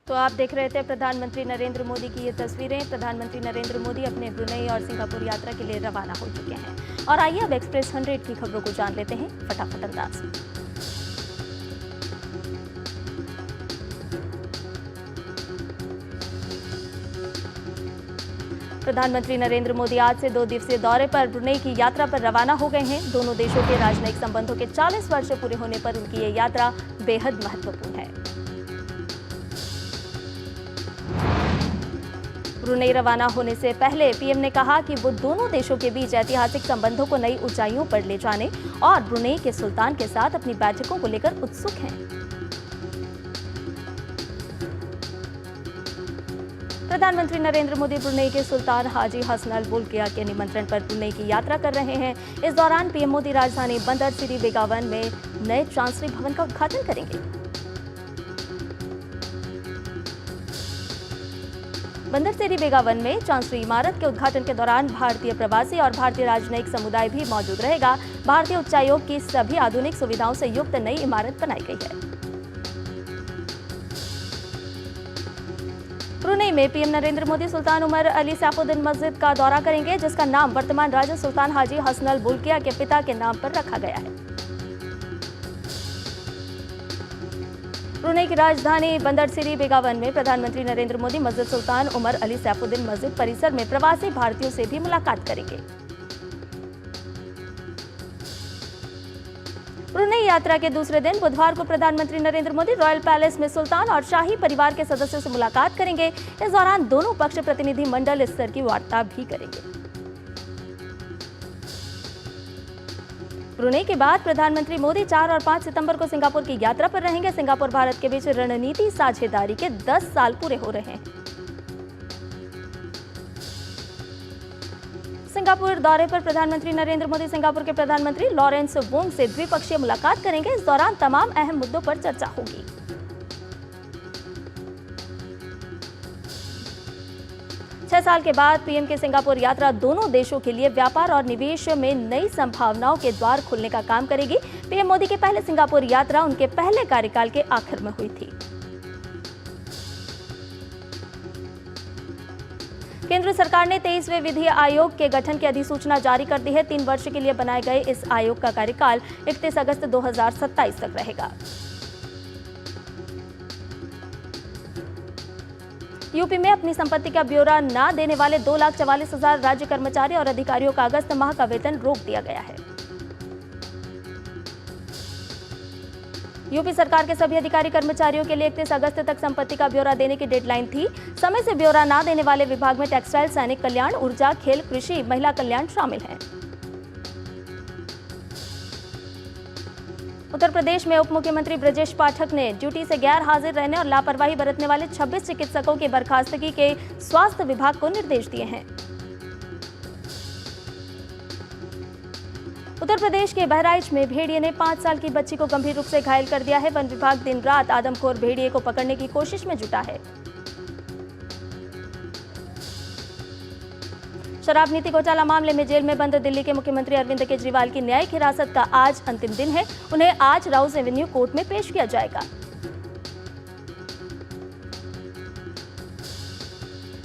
तो आप देख रहे थे प्रधानमंत्री नरेंद्र मोदी की ये तस्वीरें। प्रधानमंत्री नरेंद्र मोदी अपने ब्रुनेई और सिंगापुर यात्रा के लिए रवाना हो चुके हैं। और आइए अब एक्सप्रेस 100 की खबरों को जान लेते हैं फटाफट अंदाज में। प्रधानमंत्री नरेंद्र मोदी आज से 2 दिवसीय दौरे पर ब्रुनेई की यात्रा पर रवाना हो गए हैं। दोनों देशों के राजनयिक संबंधों के 40 वर्ष पूरे होने पर उनकी ये यात्रा बेहद महत्वपूर्ण है। ब्रुनेई रवाना होने से पहले पीएम ने कहा कि वो दोनों देशों के बीच ऐतिहासिक संबंधों को नई ऊंचाइयों पर ले जाने और ब्रुनेई के सुल्तान के साथ अपनी बैठकों को लेकर उत्सुक हैं। प्रधानमंत्री नरेंद्र मोदी ब्रुनेई के सुल्तान हाजी हसन अल बुल्किया के निमंत्रण पर ब्रुनेई की यात्रा कर रहे हैं। इस दौरान पीएम मोदी राजधानी बंदर सिरी बेगावन में नए चांसलरी भवन का उद्घाटन करेंगे। बंदर सिरी बेगावन में चांसलरी इमारत के उद्घाटन के दौरान भारतीय प्रवासी और भारतीय राजनयिक समुदाय भी मौजूद रहेगा। भारतीय उच्चायोग की सभी आधुनिक सुविधाओं से युक्त नई इमारत बनाई गई है। ब्रुनेई में पीएम नरेंद्र मोदी सुल्तान उमर अली सैफुद्दीन मस्जिद का दौरा करेंगे, जिसका नाम वर्तमान राजा सुल्तान हाजी हसन अल बुल्किया के पिता के नाम पर रखा गया है। ब्रुनेई की राजधानी बंदर सिरी बेगावन में प्रधानमंत्री नरेंद्र मोदी मस्जिद सुल्तान उमर अली सैफुद्दीन मस्जिद परिसर में प्रवासी भारतीयों से भी मुलाकात करेंगे। ब्रुनेई यात्रा के दूसरे दिन बुधवार को प्रधानमंत्री नरेंद्र मोदी रॉयल पैलेस में सुल्तान और शाही परिवार के सदस्यों से मुलाकात करेंगे। इस दौरान दोनों पक्ष प्रतिनिधि मंडल स्तर की वार्ता भी करेंगे। ब्रुनेई के बाद प्रधानमंत्री मोदी 4 और 5 सितंबर को सिंगापुर की यात्रा पर रहेंगे। सिंगापुर भारत के बीच रणनीति साझेदारी के 10 साल पूरे हो रहे हैं। सिंगापुर दौरे पर प्रधानमंत्री नरेंद्र मोदी सिंगापुर के प्रधानमंत्री लॉरेंस वोंग से द्विपक्षीय मुलाकात करेंगे। इस दौरान तमाम अहम मुद्दों पर चर्चा होगी। 6 साल के बाद पीएम की सिंगापुर यात्रा दोनों देशों के लिए व्यापार और निवेश में नई संभावनाओं के द्वार खोलने का काम करेगी। पीएम मोदी की पहले सिंगापुर यात्रा उनके पहले कार्यकाल के आखिर में हुई थी। केंद्र सरकार ने 23वें विधि आयोग के गठन की अधिसूचना जारी कर दी है। 3 वर्ष के लिए बनाए गए इस आयोग का कार्यकाल 31 अगस्त 2027 तक रहेगा। यूपी में अपनी संपत्ति का ब्यौरा न देने वाले 2,44,000 राज्य कर्मचारी और अधिकारियों का अगस्त माह का वेतन रोक दिया गया है। यूपी सरकार के सभी अधिकारी कर्मचारियों के लिए 31 अगस्त तक संपत्ति का ब्यौरा देने की डेडलाइन थी। समय से ब्यौरा न देने वाले विभाग में टेक्सटाइल, सैनिक कल्याण, ऊर्जा, खेल, कृषि, महिला कल्याण शामिल हैं। उत्तर प्रदेश में उप मुख्यमंत्री ब्रजेश पाठक ने ड्यूटी से गैर हाजिर रहने और लापरवाही बरतने वाले 26 चिकित्सकों की बर्खास्तगी के स्वास्थ्य विभाग को निर्देश दिए हैं। उत्तर प्रदेश के बहराइच में भेड़िए ने 5 साल की बच्ची को गंभीर रूप से घायल कर दिया है। वन विभाग दिन रात आदमखोर भेड़िए को पकड़ने की कोशिश में जुटा है। शराब नीति घोटाला मामले में जेल में बंद दिल्ली के मुख्यमंत्री अरविंद केजरीवाल की न्यायिक हिरासत का आज अंतिम दिन है। उन्हें आज राउज एवेन्यू कोर्ट में पेश किया जाएगा।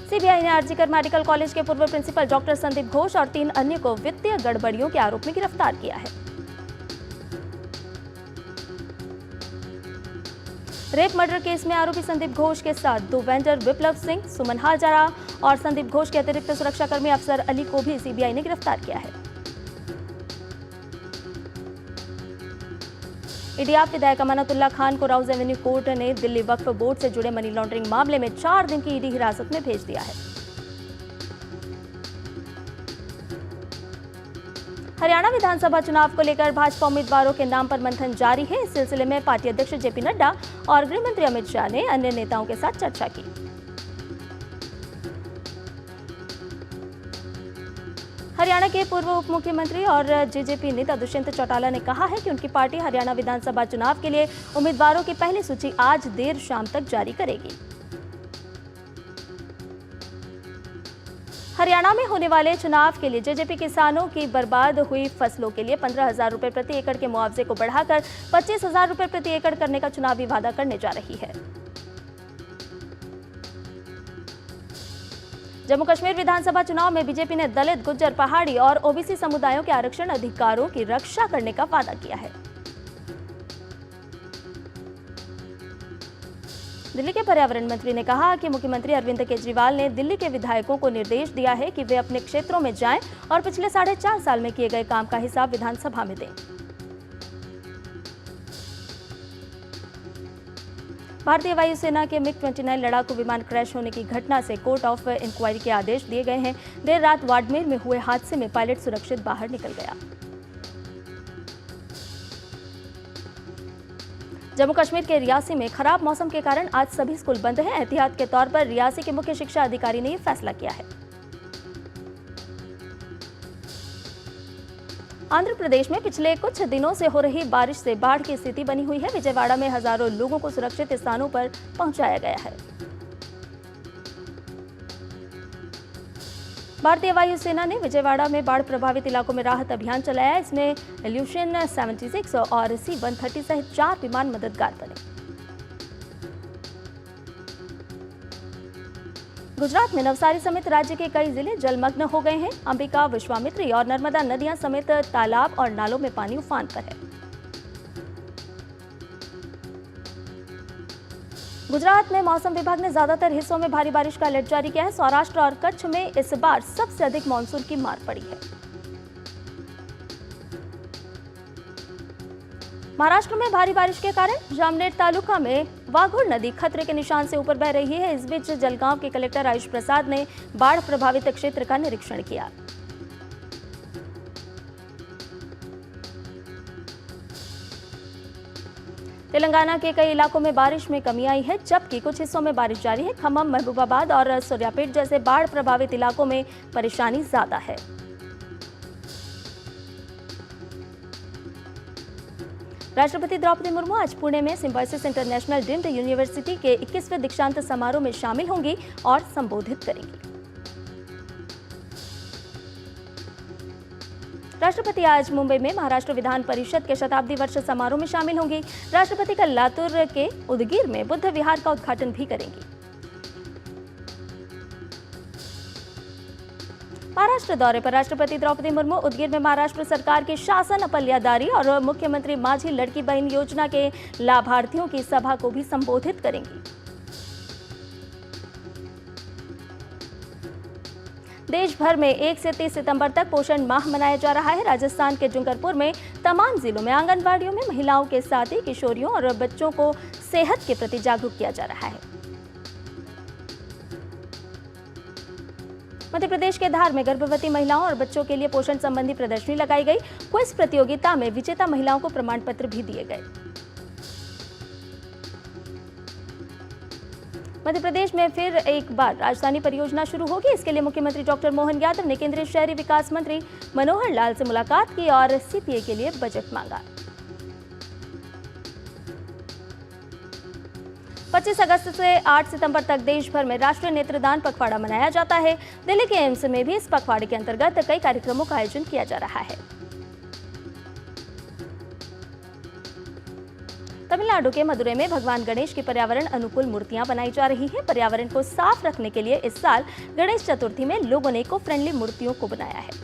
सीबीआई ने आरजीकर मेडिकल कॉलेज के पूर्व प्रिंसिपल डॉक्टर संदीप घोष और 3 अन्य को वित्तीय गड़बड़ियों के आरोप में गिरफ्तार किया है। रेप मर्डर केस में आरोपी संदीप घोष के साथ 2 वेंडर विप्लव सिंह, सुमन हाजरा और संदीप घोष के अतिरिक्त सुरक्षाकर्मी अफसर अली को भी सीबीआई ने गिरफ्तार किया है। इडियाब विधायक अमानतुल्लाह खान को राउज एवेन्यू कोर्ट ने दिल्ली वक्फ बोर्ड से जुड़े मनी लॉन्ड्रिंग मामले में 4 दिन की ईडी हिरासत में भेज दिया है। हरियाणा विधानसभा चुनाव को लेकर भाजपा उम्मीदवारों के नाम पर मंथन जारी है। इस सिलसिले में पार्टी अध्यक्ष जेपी नड्डा और गृह मंत्री अमित शाह ने अन्य नेताओं के साथ चर्चा की। हरियाणा के पूर्व उप मुख्यमंत्री और जेजेपी नेता दुष्यंत चौटाला ने कहा है कि उनकी पार्टी हरियाणा विधानसभा चुनाव के लिए उम्मीदवारों की पहली सूची आज देर शाम तक जारी करेगी। हरियाणा में होने वाले चुनाव के लिए जेजेपी किसानों की बर्बाद हुई फसलों के लिए 15,000 रुपए प्रति एकड़ के मुआवजे को बढ़ाकर 25,000 रुपए प्रति एकड़ करने का चुनावी वादा करने जा रही है। जम्मू कश्मीर विधानसभा चुनाव में बीजेपी ने दलित, गुज्जर, पहाड़ी और ओबीसी समुदायों के आरक्षण अधिकारों की रक्षा करने का वादा किया है। दिल्ली के पर्यावरण मंत्री ने कहा कि मुख्यमंत्री अरविंद केजरीवाल ने दिल्ली के विधायकों को निर्देश दिया है कि वे अपने क्षेत्रों में जाएं और पिछले 4.5 साल में किए गए काम का हिसाब विधानसभा में दें। भारतीय वायुसेना के MiG-29 लड़ाकू विमान क्रैश होने की घटना से कोर्ट ऑफ इंक्वायरी के आदेश दिए गए हैं। देर रात बाड़मेर में हुए हादसे में पायलट सुरक्षित बाहर निकल गया। जम्मू कश्मीर के रियासी में खराब मौसम के कारण आज सभी स्कूल बंद हैं। एहतियात के तौर पर रियासी के मुख्य शिक्षा अधिकारी ने यह फैसला किया है। आंध्र प्रदेश में पिछले कुछ दिनों से हो रही बारिश से बाढ़ की स्थिति बनी हुई है। विजयवाड़ा में हजारों लोगों को सुरक्षित स्थानों पर पहुंचाया गया है। भारतीय वायुसेना ने विजयवाड़ा में बाढ़ प्रभावित इलाकों में राहत अभियान चलाया। इसमें इल्यूशन 76 और C-130 सहित 4 विमान मददगार बने। गुजरात में नवसारी समेत राज्य के कई जिले जलमग्न हो गए हैं। अंबिका, विश्वामित्री और नर्मदा नदियां समेत तालाब और नालों में पानी उफान पर है। गुजरात में मौसम विभाग ने ज्यादातर हिस्सों में भारी बारिश का अलर्ट जारी किया है। सौराष्ट्र और कच्छ में इस बार सबसे अधिक मानसून की मार पड़ी है। महाराष्ट्र में भारी बारिश के कारण जामनेर तालुका में वाघोर नदी खतरे के निशान से ऊपर बह रही है। इस बीच जलगांव के कलेक्टर आयुष प्रसाद ने बाढ़ प्रभावित क्षेत्र का निरीक्षण किया। तेलंगाना के कई इलाकों में बारिश में कमी आई है, जबकि कुछ हिस्सों में बारिश जारी है। खम्मम, महबूबाबाद और सूर्यापेट जैसे बाढ़ प्रभावित इलाकों में परेशानी ज्यादा है। राष्ट्रपति द्रौपदी मुर्मू आज पुणे में सिम्बायोसिस इंटरनेशनल डीम्ड यूनिवर्सिटी के 21वें दीक्षांत समारोह में शामिल होंगी और संबोधित करेंगी। राष्ट्रपति आज मुंबई में महाराष्ट्र विधान परिषद के शताब्दी वर्ष समारोह में शामिल होंगी। राष्ट्रपति कल लातूर के उदगीर में बुद्ध विहार का उद्घाटन भी करेंगी। महाराष्ट्र दौरे पर राष्ट्रपति द्रौपदी मुर्मू उदगीर में महाराष्ट्र सरकार की शासन अपल्यादारी और मुख्यमंत्री माझी लड़की बहन योजना के लाभार्थियों की सभा को भी संबोधित करेंगी। देश भर में 1 से 30 सितंबर तक पोषण माह मनाया जा रहा है। राजस्थान के डूंगरपुर में तमाम जिलों में आंगनबाड़ियों में महिलाओं के साथ ही किशोरियों और बच्चों को सेहत के प्रति जागरूक किया जा रहा है। मध्य प्रदेश के धार में गर्भवती महिलाओं और बच्चों के लिए पोषण संबंधी प्रदर्शनी लगाई गई। क्विज प्रतियोगिता में विजेता महिलाओं को प्रमाण पत्र भी दिए गए। मध्य प्रदेश में फिर एक बार राजधानी परियोजना शुरू होगी। इसके लिए मुख्यमंत्री डॉक्टर मोहन यादव ने केंद्रीय शहरी विकास मंत्री मनोहर लाल से मुलाकात की और सीपीए के लिए बजट मांगा। 25 अगस्त से 8 सितंबर तक देश भर में राष्ट्रीय नेत्रदान पखवाड़ा मनाया जाता है। दिल्ली के एम्स में भी इस पखवाड़े के अंतर्गत कई कार्यक्रमों का आयोजन किया जा रहा है। तमिलनाडु के मदुरै में भगवान गणेश की पर्यावरण अनुकूल मूर्तियां बनाई जा रही हैं। पर्यावरण को साफ रखने के लिए इस साल गणेश चतुर्थी में लोगों ने इको फ्रेंडली मूर्तियों को बनाया है।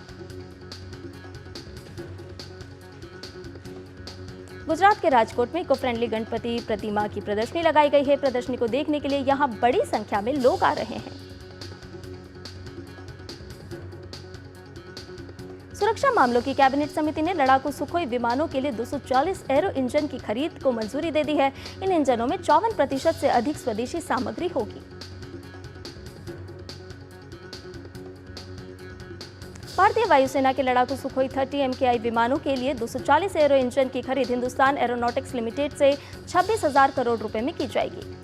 गुजरात के राजकोट में इको फ्रेंडली गणपति प्रतिमा की प्रदर्शनी लगाई गई है। प्रदर्शनी को देखने के लिए यहां बड़ी संख्या में लोग आ रहे हैं। सुरक्षा मामलों की कैबिनेट समिति ने लड़ाकू सुखोई विमानों के लिए 240 एरो इंजन की खरीद को मंजूरी दे दी है। इन इंजनों में 54% से अधिक स्वदेशी सामग्री होगी। भारतीय वायुसेना के लड़ाकू सुखोई 30 MKI विमानों के लिए 240 एरो इंजन की खरीद हिंदुस्तान एरोनॉटिक्स लिमिटेड से 26,000 करोड़ रुपए में की जाएगी।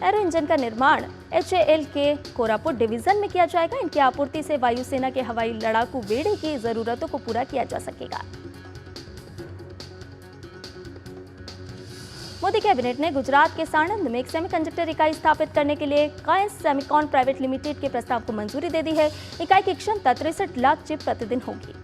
एरो इंजन का निर्माण HAL के कोरापुट डिवीजन में किया जाएगा। इनकी आपूर्ति से वायुसेना के हवाई लड़ाकू बेड़े की जरूरतों को पूरा किया जा सकेगा। मोदी कैबिनेट ने गुजरात के साणंद में एक सेमीकंडक्टर इकाई स्थापित करने के लिए कायस सेमिकॉन प्राइवेट लिमिटेड के प्रस्ताव को मंजूरी दे दी है। इकाई की क्षमता 63 लाख चिप प्रतिदिन होगी।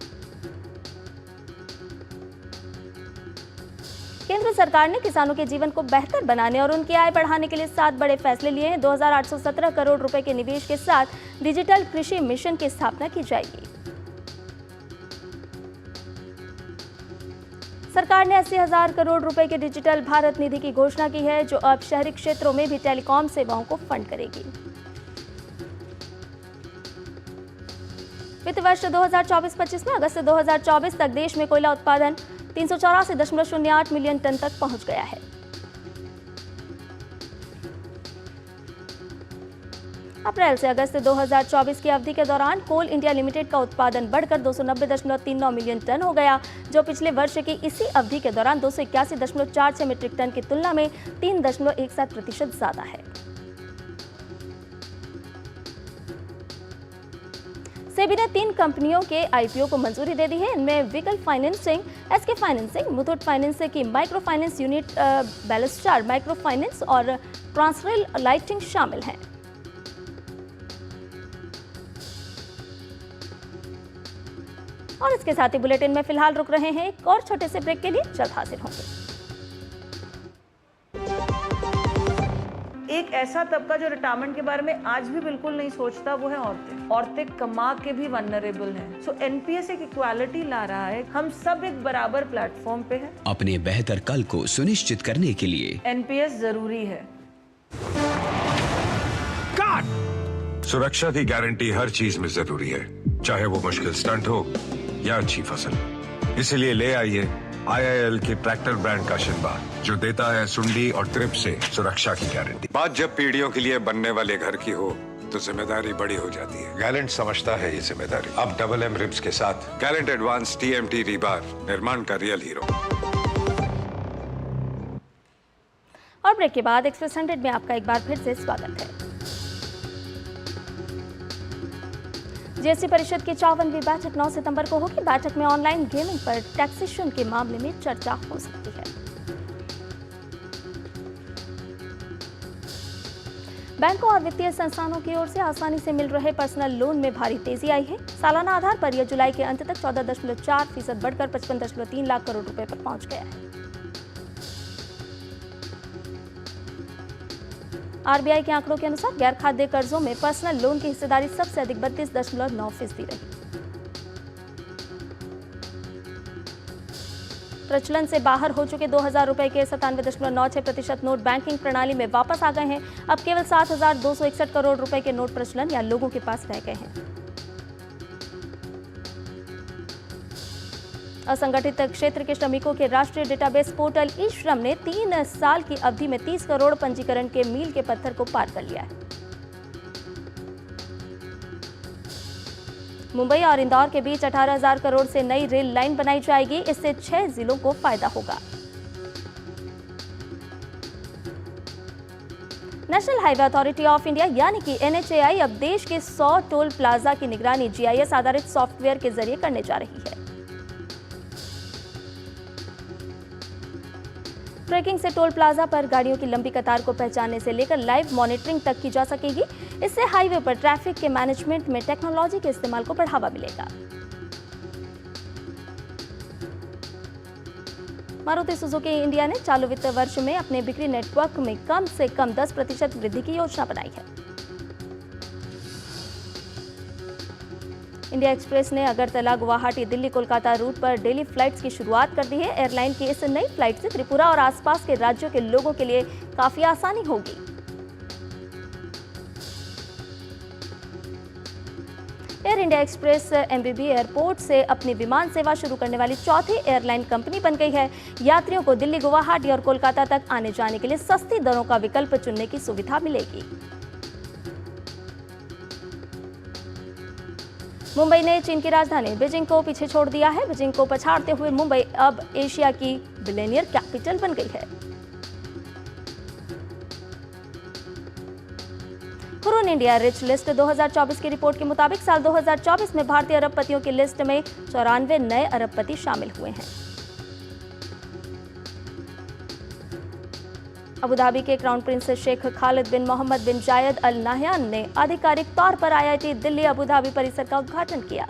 केंद्र सरकार ने किसानों के जीवन को बेहतर बनाने और उनकी आय बढ़ाने के लिए 7 बड़े फैसले लिए हैं। 2817 करोड़ रुपए के निवेश के साथ डिजिटल कृषि मिशन की स्थापना की जाएगी। सरकार ने 80,000 करोड़ रुपए के डिजिटल भारत निधि की घोषणा की है, जो अब शहरी क्षेत्रों में भी टेलीकॉम सेवाओं को फंड करेगी। वित्त वर्ष 2024-25 में अगस्त 2024 तक देश में कोयला उत्पादन 384.08 मिलियन टन तक पहुंच गया है। अप्रैल से अगस्त 2024 की अवधि के दौरान कोल इंडिया लिमिटेड का उत्पादन बढ़कर 290.39 मिलियन टन हो गया, जो पिछले वर्ष की इसी अवधि के दौरान 281.46 मीट्रिक टन की तुलना में 3.17% ज्यादा है। सेबी ने 3 कंपनियों के आईपीओ को मंजूरी दे दी है। इनमें Vikalp Financing, SK Financing, Muthoot Finance की micro finance unit, Belstar Micro Finance और ट्रांसरेल लाइटिंग शामिल हैं। और इसके साथ ही बुलेटिन में फिलहाल रुक रहे हैं। एक और छोटे से ब्रेक के लिए जल्द हाजिर होंगे। एक ऐसा तबका जो रिटायरमेंट के बारे में आज भी बिल्कुल नहीं सोचता, वो है औरतें। औरतें कमा के भी वल्नरेबल हैं। सो एनपीएस एक इक्वालिटी ला रहा है। हम सब एक बराबर प्लेटफॉर्म पे हैं। अपने बेहतर कल को सुनिश्चित करने के लिए एनपीएस जरूरी है। सुरक्षा की गारंटी हर चीज में जरूरी है, चाहे वो मुश्किल स्टंट हो या अच्छी फसल। इसीलिए ले आइए IIL के ट्रैक्टर ब्रांड का शिनबा, जो देता है सुंडी और ट्रिप से सुरक्षा की गारंटी। बात जब पीढ़ियों के लिए बनने वाले घर की हो तो जिम्मेदारी बड़ी हो जाती है। गैलेंट समझता है ये जिम्मेदारी। अब डबल M रिब्स के साथ गैलेंट एडवांस TMT रीबार, निर्माण का रियल हीरो। और ब्रेक के बाद एक्सप्रेस 100 में आपका एक बार फिर से स्वागत है। जीएसटी परिषद की 54वीं बैठक 9 सितंबर को होगी। बैठक में ऑनलाइन गेमिंग पर टैक्सेशन के मामले में चर्चा हो सकती है। बैंकों और वित्तीय संस्थानों की ओर से आसानी से मिल रहे पर्सनल लोन में भारी तेजी आई है। सालाना आधार पर यह जुलाई के अंत तक 14.4% बढ़कर 55.3 लाख करोड़ रुपए पर पहुंच गया है। आरबीआई के आंकड़ों के अनुसार गैर खाद्य कर्जों में पर्सनल लोन की हिस्सेदारी सबसे अधिक 32.9% रही। प्रचलन से बाहर हो चुके 2,000 रुपए के 97.96% नोट बैंकिंग प्रणाली में वापस आ गए हैं। अब केवल 7,261 करोड़ रुपए के नोट प्रचलन या लोगों के पास रह गए हैं। असंगठित क्षेत्र के श्रमिकों के राष्ट्रीय डेटाबेस पोर्टल ई श्रम ने 3 साल की अवधि में 30 करोड़ पंजीकरण के मील के पत्थर को पार कर लिया है। मुंबई और इंदौर के बीच 18,000 करोड़ से नई रेल लाइन बनाई जाएगी। इससे 6 जिलों को फायदा होगा। National highway authority of India यानी कि NHAI अब देश के 100 टोल प्लाजा की निगरानी GIS आधारित सॉफ्टवेयर के जरिए करने जा रही है। ट्रैकिंग से टोल प्लाजा पर गाड़ियों की लंबी कतार को पहचानने से लेकर लाइव मॉनिटरिंग तक की जा सकेगी। इससे हाईवे पर ट्रैफिक के मैनेजमेंट में टेक्नोलॉजी के इस्तेमाल को बढ़ावा मिलेगा। मारुति सुजुकी इंडिया ने चालू वित्त वर्ष में अपने बिक्री नेटवर्क में कम से कम 10% वृद्धि की योजना बनाई है। इंडिया एक्सप्रेस ने अगरतला, गुवाहाटी, दिल्ली, कोलकाता रूट पर डेली फ्लाइट्स की शुरुआत कर दी है। एयरलाइन की इस नई फ्लाइट से त्रिपुरा और आसपास के राज्यों के लोगों के लिए काफी आसानी होगी। Air India express MBB airport से अपनी विमान सेवा शुरू करने वाली चौथी एयरलाइन कंपनी बन गई है। यात्रियों को दिल्ली, गुवाहाटी और कोलकाता तक आने जाने के लिए सस्ती दरों का विकल्प चुनने की सुविधा मिलेगी। मुंबई ने चीन की राजधानी बीजिंग को पीछे छोड़ दिया है। बीजिंग को पछाड़ते हुए मुंबई अब एशिया की बिलियनियर कैपिटल बन गई है। हुरून इंडिया रिच लिस्ट 2024 की रिपोर्ट के मुताबिक साल 2024 में भारतीय अरबपतियों की लिस्ट में 94 नए अरबपति शामिल हुए हैं। अबुधाबी के क्राउन प्रिंस शेख खालिद बिन मोहम्मद बिन जायद अल नाहयान ने आधिकारिक तौर पर IIT दिल्ली अबुधाबी परिसर का उद्घाटन किया।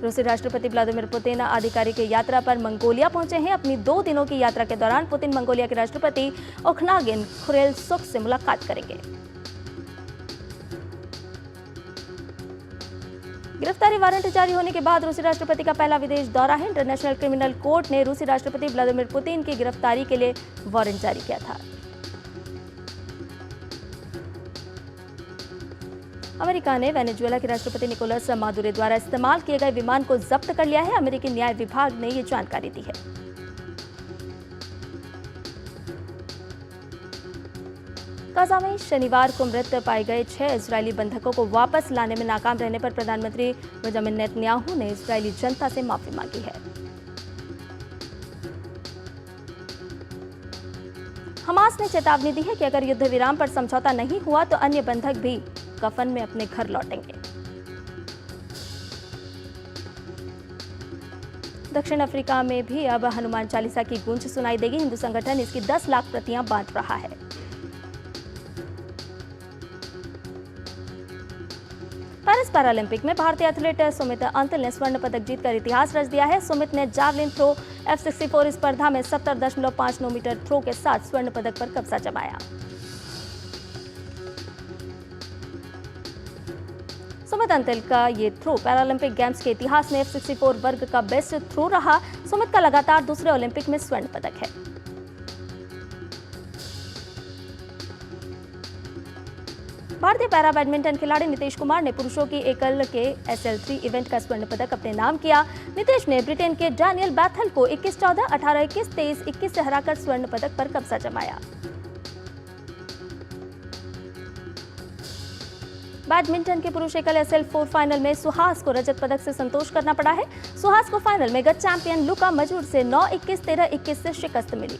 रूसी राष्ट्रपति व्लादिमीर पुतिन आधिकारिक यात्रा पर मंगोलिया पहुंचे हैं। अपनी 2 दिनों की यात्रा के दौरान पुतिन मंगोलिया के राष्ट्रपति ओखनागिन खुरेलसुख से मुलाकात करेंगे। गिरफ्तारी वारंट जारी होने के बाद रूसी राष्ट्रपति का पहला विदेश दौरा है। इंटरनेशनल क्रिमिनल कोर्ट ने रूसी राष्ट्रपति व्लादिमीर पुतिन की गिरफ्तारी के लिए वारंट जारी किया था। अमेरिका ने वेनेजुएला के राष्ट्रपति निकोलस मादुरो द्वारा इस्तेमाल किए गए विमान को जब्त कर लिया है। अमेरिकी न्याय विभाग ने ये जानकारी दी है। गाजा में शनिवार को मृत पाए गए 6 इजरायली बंधकों को वापस लाने में नाकाम रहने पर प्रधानमंत्री बेंजामिन नेतन्याहू ने इजरायली जनता से माफी मांगी है। हमास ने चेतावनी दी है कि अगर युद्ध विराम पर समझौता नहीं हुआ तो अन्य बंधक भी कफन में अपने घर लौटेंगे। दक्षिण अफ्रीका में भी अब हनुमान चालीसा की गूंज सुनाई देगी। हिंदू संगठन इसकी 10 लाख प्रतियां बांट रहा है। पेरिस पैरालंपिक में भारतीय एथलीट सुमित अंतिल ने स्वर्ण पदक जीतकर इतिहास रच दिया है। सुमित ने जैवलिन थ्रो F64 स्पर्धा में 70.59 मीटर थ्रो के साथ स्वर्ण पदक पर कब्जा जमाया। सुमित अंतिल का ये थ्रो पैरालंपिक गेम्स के इतिहास में F64 वर्ग का बेस्ट थ्रो रहा। सुमित का लगातार दूसरे ओलंपिक में स्वर्ण पदक है। भारतीय पैरा बैडमिंटन खिलाड़ी नीतीश कुमार ने पुरुषों की एकल के SL3 इवेंट का स्वर्ण पदक अपने नाम किया। नीतीश ने ब्रिटेन के डैनियल बैथल को 21-14, 18-21, 23-21 से हराकर स्वर्ण पदक पर कब्जा जमाया। बैडमिंटन के पुरुष एकल SL4 फाइनल में सुहास को रजत पदक से संतोष करना पड़ा है। सुहास को फाइनल में गत चैंपियन लुका मजूर से 9-21, 13-21 से शिकस्त मिली।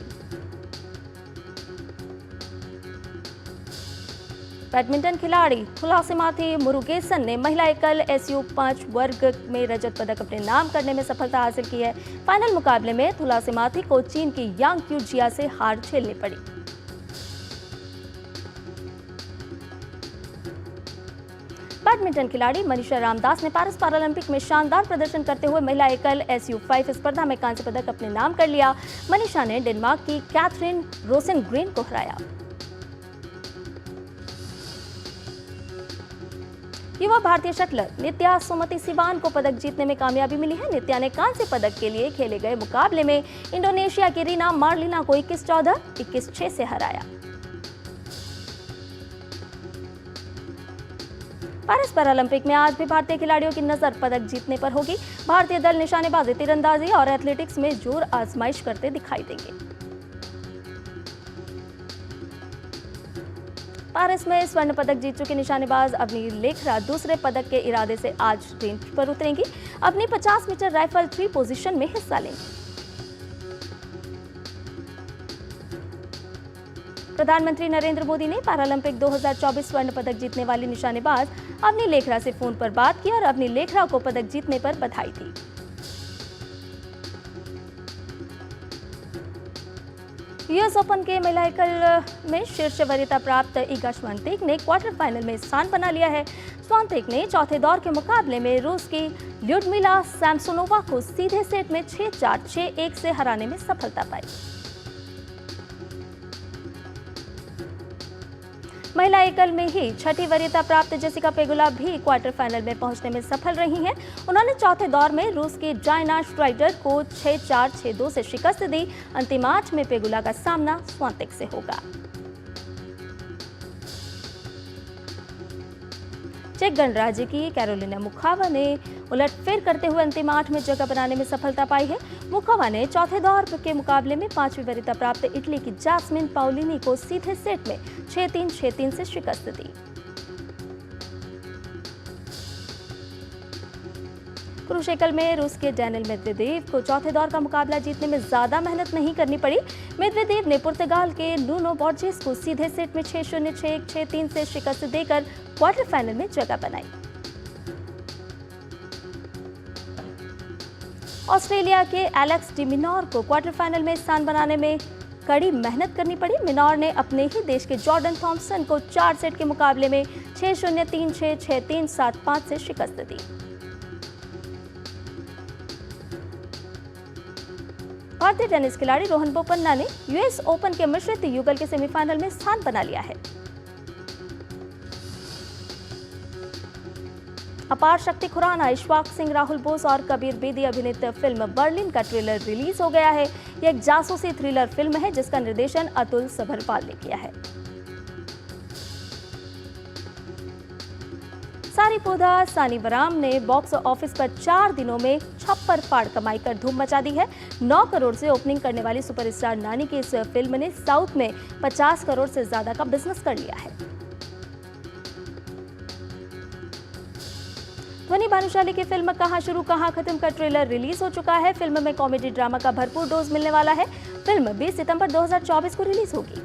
बैडमिंटन खिलाड़ी थुलासिमाथी मुरुगेसन ने महिला एकल SU5 वर्ग में रजत पदक अपने नाम करने में सफलता हासिल की है। फाइनल मुकाबले में थुलासिमाथी को चीन की यांग क्यू जिया से हार झेलनी पड़ी। बैडमिंटन खिलाड़ी मनीषा रामदास ने पेरिस पैरालंपिक में शानदार प्रदर्शन करते हुए महिला एकल SU5 स्पर्धा में कांस्य पदक अपने नाम कर लिया। मनीषा ने डेनमार्क की कैथरीन रोसेनग्रेन को हराया। युवा भारतीय शटलर नित्या सुमति सिवान को पदक जीतने में कामयाबी मिली है। नित्या ने कांस्य पदक के लिए खेले गए मुकाबले में इंडोनेशिया की रीना मार्लिना को 21-14, 21-6 से हराया। पेरिस पैरालंपिक में आज भी भारतीय खिलाड़ियों की नजर पदक जीतने पर होगी। भारतीय दल निशानेबाजी, तीरंदाजी और एथलेटिक्स में जोर आजमाइश करते दिखाई देंगे। पेरिस में स्वर्ण पदक जीत चुकी निशानेबाज अवनी लेखरा दूसरे पदक के इरादे से आज रेंज पर उतरेंगी। अपनी 50 मीटर राइफल 3 पोजीशन में हिस्सा लेंगी। प्रधानमंत्री नरेंद्र मोदी ने पैरालंपिक 2024 स्वर्ण पदक जीतने वाली निशानेबाज अवनी लेखरा से फोन पर बात की और अवनी लेखरा को पदक जीतने पर बधाई दी। यूएस ओपन के महिला एकल में शीर्ष वरीयता प्राप्त इगा श्वांतेक ने क्वार्टर फाइनल में स्थान बना लिया है। श्वांतेक ने चौथे दौर के मुकाबले में रूस की ल्यूडमिला सैमसोनोवा को सीधे सेट में 6-4, 6-1 से हराने में सफलता पाई। महिला एकल में ही छठी वरीयता प्राप्त जेसिका पेगुला भी क्वार्टर फाइनल में पहुंचने में सफल रही हैं। उन्होंने चौथे दौर में रूस की डायना श्ट्राइडर को 6-4, 6-2 से शिकस्त दी। अंतिम 8 में पेगुला का सामना श्वांतेक से होगा। चेक गणराज्य की कैरोलिना मुखावा ने उलटफेर करते हुए अंतिम 8 में जगह बनाने में सफलता पाई है। मुखावा ने चौथे दौर के मुकाबले में 5वीं वरीयता प्राप्त इटली की जैस्मिन पाउलिनी को सीधे सेट में 6-3, 6-3 से शिकस्त दी। पुरुष एकल में रूस के डैनियल मेदवेदेव को चौथे दौर का मुकाबला जीतने में ज्यादा मेहनत नहीं करनी पड़ी। मेदवेदेव ने पुर्तगाल के नुनो बोर्जेस को सीधे सेट में 6-0, 6-1, 6-3 से शिकस्त देकर क्वार्टर फाइनल में जगह बनाई। ऑस्ट्रेलिया के एलेक्स डी मिनोर को क्वार्टर फाइनल में स्थान बनाने में कड़ी मेहनत करनी पड़ी। मिनोर ने अपने ही देश के जॉर्डन थॉम्पसन को 4 सेट के मुकाबले में 6-0, 3-6, 6-3, 7-5 से शिकस्त दी। भारतीय टेनिस खिलाड़ी रोहन बोपन्ना ने यूएस ओपन के मिश्रित युगल के सेमीफाइनल में स्थान बना लिया है। अपार शक्ति खुराना, इशफाक सिंह, राहुल बोस और कबीर बेदी अभिनीत फिल्म बर्लिन का ट्रेलर रिलीज हो गया है। यह एक जासूसी थ्रिलर फिल्म है जिसका निर्देशन अतुल सबरवाल ने किया है। सारीपोदा सानीवराम ने बॉक्स ऑफिस पर 4 दिनों में छप्पर फाड़ कमाई कर धूम मचा दी है। 9 करोड़ से ओपनिंग करने वाली सुपरस्टार नानी की इस फिल्म ने साउथ में 50 करोड़ से ज्यादा का बिजनेस कर लिया है। ध्वनि भानुशाली की फिल्म कहां शुरू कहां खत्म का ट्रेलर रिलीज हो चुका है। फिल्म में कॉमेडी ड्रामा का भरपूर डोज मिलने वाला है। फिल्म 20 सितंबर 2024 को रिलीज होगी।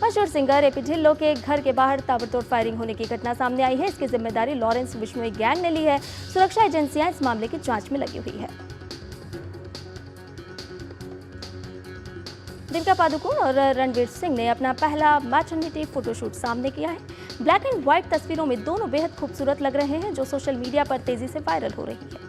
मशहूर सिंगर एपी ढिल्लों के घर के बाहर ताबड़तोड़ फायरिंग होने की घटना सामने आई है। इसकी जिम्मेदारी लॉरेंस बिश्नोई गैंग ने ली है। सुरक्षा एजेंसियां इस मामले की जांच में लगी हुई है। दीपिका पादुकोण और रणवीर सिंह ने अपना पहला मैटरनिटी फोटोशूट सामने किया है। ब्लैक एंड व्हाइट तस्वीरों में दोनों बेहद खूबसूरत लग रहे हैं, जो सोशल मीडिया पर तेजी से वायरल हो रही है।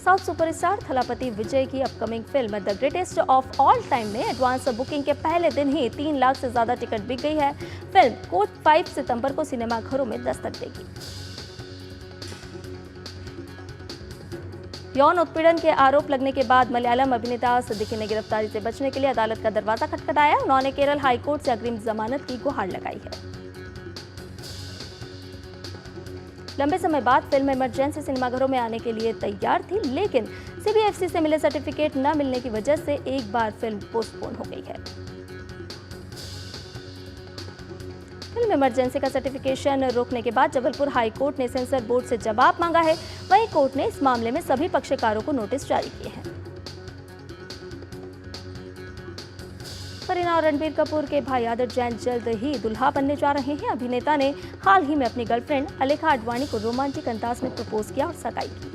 साउथ सुपरस्टार थलापति विजय की upcoming film the greatest of all time में एडवांस बुकिंग के पहले दिन ही 3 लाख से ज्यादा टिकट बिक गई है। फिल्म को 5 सितंबर को सिनेमाघरों में दस्तक देगी। यौन उत्पीड़न के आरोप लगने के बाद मलयालम अभिनेता सिद्दीकी ने गिरफ्तारी से बचने के लिए अदालत का दरवाजा खटखटाया। उन्होंने केरल हाईकोर्ट से अग्रिम जमानत की गुहार लगाई है। लंबे समय बाद फिल्म इमरजेंसी सिनेमाघरों में आने के लिए तैयार थी, लेकिन सीबीएफसी से मिले सर्टिफिकेट न मिलने की वजह से एक बार फिल्म पोस्टपोन हो गई है। फिल्म इमरजेंसी का सर्टिफिकेशन रोकने के बाद जबलपुर हाई कोर्ट ने सेंसर बोर्ड से जवाब मांगा है। वहीं कोर्ट ने इस मामले में सभी पक्षकारों को नोटिस जारी किए हैं। करीना और रणबीर कपूर के भाई आदित्य जैन जल्द ही दुल्हा बनने जा रहे हैं। अभिनेता ने हाल ही में अपनी गर्लफ्रेंड अलेखा आडवाणी को रोमांटिक अंदाज में प्रपोज किया और सगाई की।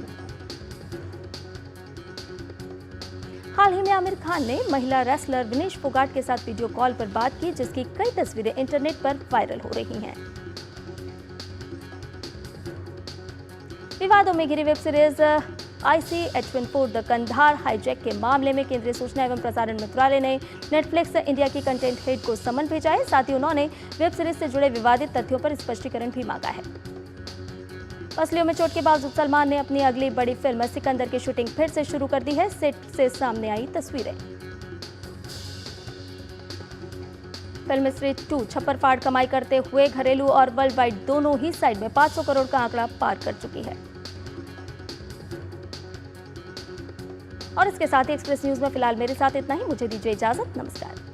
हाल ही में आमिर खान ने महिला रेसलर विनेश फोगाट के साथ वीडियो कॉल पर बात की, जिसकी कई तस्वीरें इंटरनेट पर वायरल हो रही हैं। विवादों में घिरी web series ICH14 the Kandahar hijack के मामले में केंद्रीय सूचना एवं प्रसारण मंत्रालय ने नेटफ्लिक्स इंडिया की कंटेंट हेड को समन भेजा है। साथ ही उन्होंने वेब सीरीज से जुड़े विवादित तथ्यों पर स्पष्टीकरण भी मांगा है। पसलियों में चोट के बावजूद सलमान ने अपनी अगली बड़ी फिल्म सिकंदर की शूटिंग फिर से शुरू कर दी है। सेट से सामने आई तस्वीरें। फिल्म स्त्री 2 छप्पर फाड़ कमाई करते हुए घरेलू और वर्ल्ड वाइड दोनों ही साइड में 500 करोड़ का आंकड़ा पार कर चुकी है। और इसके साथ ही एक्सप्रेस न्यूज में फिलहाल मेरे साथ इतना ही। मुझे दीजिए इजाजत। नमस्कार।